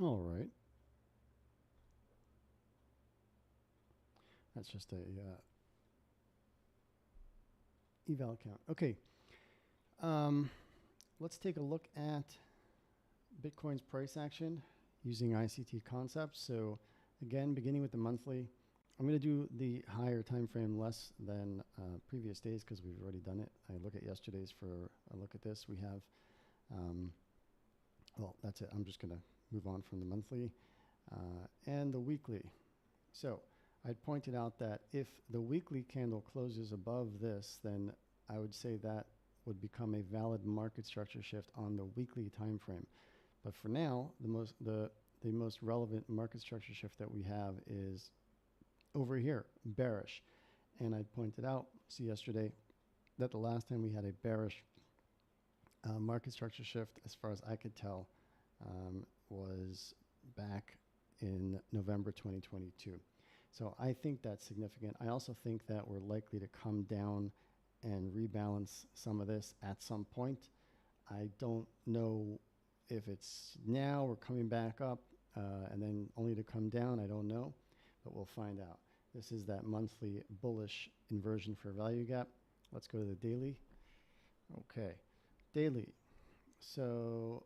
All right. That's just a eval count. Okay. Um, let's take a look at Bitcoin's price action using ICT concepts. So again, beginning with the monthly, I'm going to do the higher time frame less than previous days because we've already done it. I look at yesterday's for a look at this. We have, well, that's it. I'm just going to move on from the monthly and the weekly. So I'd pointed out that if the weekly candle closes above this, then I would say that would become a valid market structure shift on the weekly time frame. But for now, the most relevant market structure shift that we have is over here, bearish. And I pointed out, see yesterday, that the last time we had a bearish market structure shift, as far as I could tell, was back in November 2022. So I think that's significant. I also think that we're likely to come down and rebalance some of this at some point. I don't know if it's now or coming back up and then only to come down. I don't know, but we'll find out. This is that monthly bullish inversion for value gap. Let's go to the daily. Okay, daily. So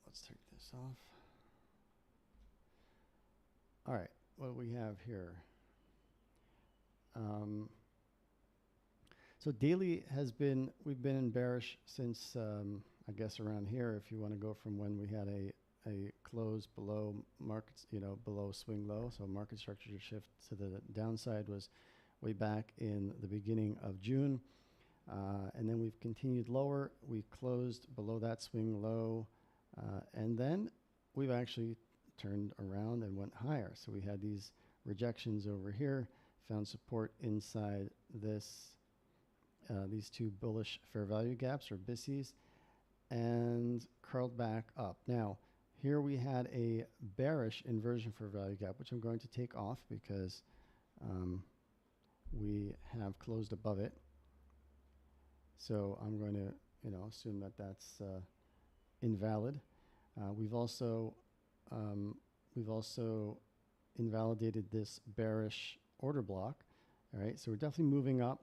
let's take this off. All right, what do we have here? So daily has been, we've been in bearish since, I guess around here, if you want to go from when we had a close below markets, below swing low. So market structure shift to the downside was way back in the beginning of June. And then we've continued lower. We closed below that swing low. And then we've actually turned around and went higher. So we had these rejections over here, found support inside this, these two bullish fair value gaps or BISIs, and curled back up. Now, here we had a bearish inversion for value gap, which I'm going to take off because we have closed above it. So I'm going to, assume that that's invalid. We've also invalidated this bearish order block. All right, so we're definitely moving up,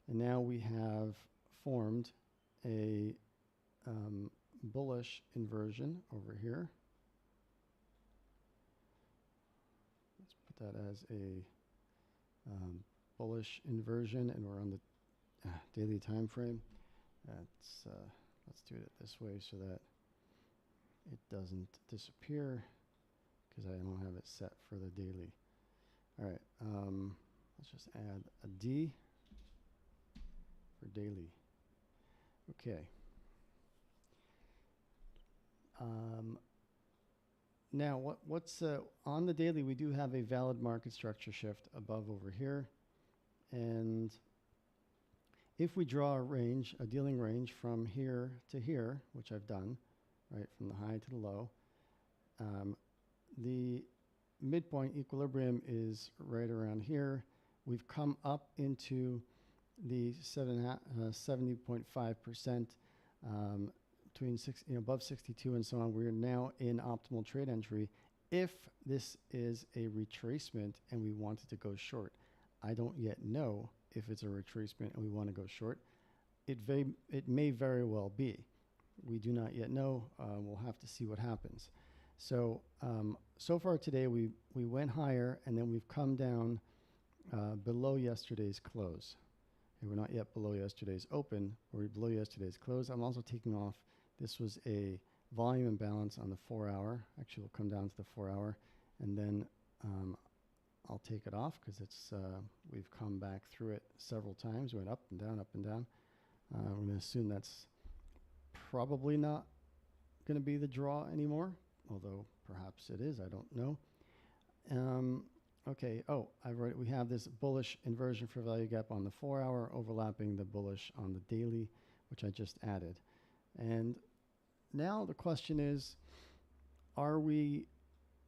and now we have formed a bullish inversion over here. Let's put that as a bullish inversion, and we're on the daily time frame. Let's do it this way so that it doesn't disappear because I don't have it set for the daily. All right, let's just add a D for daily. Okay. Now, what's on the daily? We do have a valid market structure shift above over here, and if we draw a range, a dealing range from here to here, which I've done, right, from the high to the low, the midpoint equilibrium is right around here. We've come up into the 70.5%, between above 62 and so on. We're now in optimal trade entry. If this is a retracement and we wanted to go short, I don't yet know if it's a retracement and we want to go short. It may very well be. We do not yet know. We'll have to see what happens. So so far today we went higher and then we've come down below yesterday's close. Okay, we're not yet below yesterday's open, or we're below yesterday's close. I'm also taking off. This was a volume imbalance on the 4 hour. Actually, we'll come down to the 4 hour, and then I'll take it off because it's we've come back through it several times. We went up and down, up and down. We're going to assume that's probably not going to be the draw anymore, although perhaps it is. I don't know. Okay. Oh, we have this bullish inversion for value gap on the 4 hour, overlapping the bullish on the daily, which I just added. And now the question is, are we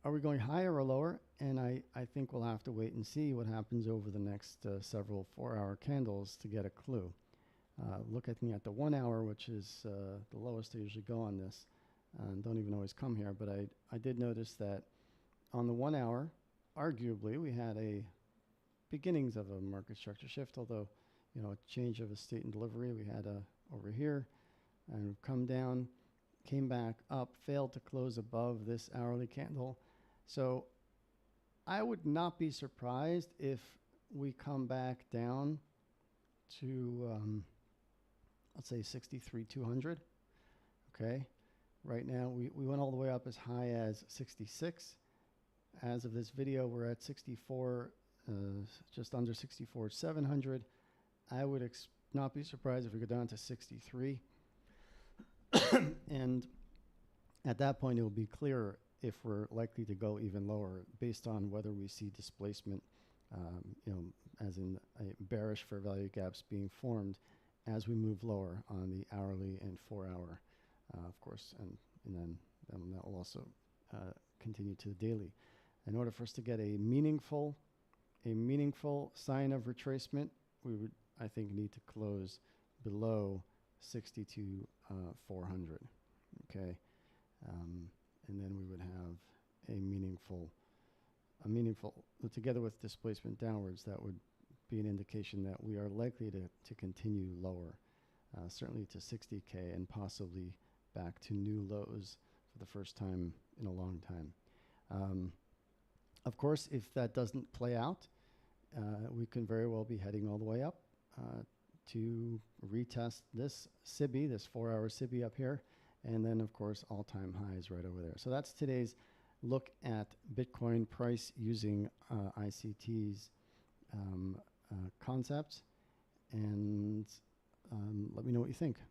going higher or lower? And I think we'll have to wait and see what happens over the next several 4 hour candles to get a clue. Looking at the 1 hour, which is the lowest I usually go on this, and don't even always come here, but I did notice that on the 1 hour, arguably, we had a beginnings of a market structure shift, although, you know, a change of a state and delivery. We had over here, and we've come down, came back up, failed to close above this hourly candle. So I would not be surprised if we come back down to, let's say 63,200. Okay. Right now, we went all the way up as high as 66. As of this video, we're at 64, just under 64,700. I would not be surprised if we go down to 63. And at that point, it will be clearer if we're likely to go even lower based on whether we see displacement, you know, as in bearish fair value gaps being formed as we move lower on the hourly and 4 hour, of course, and then that will also continue to the daily. In order for us to get a meaningful sign of retracement, we would, I think, need to close below 62,400. Okay, and then we would have a meaningful, together with displacement downwards, that would be an indication that we are likely to continue lower, certainly to 60K and possibly back to new lows for the first time in a long time. Of course, if that doesn't play out, we can very well be heading all the way up to retest this SIBI, this 4 hour SIBI up here, and then of course all-time highs right over there. So that's today's look at Bitcoin price using ICT's concepts, and let me know what you think.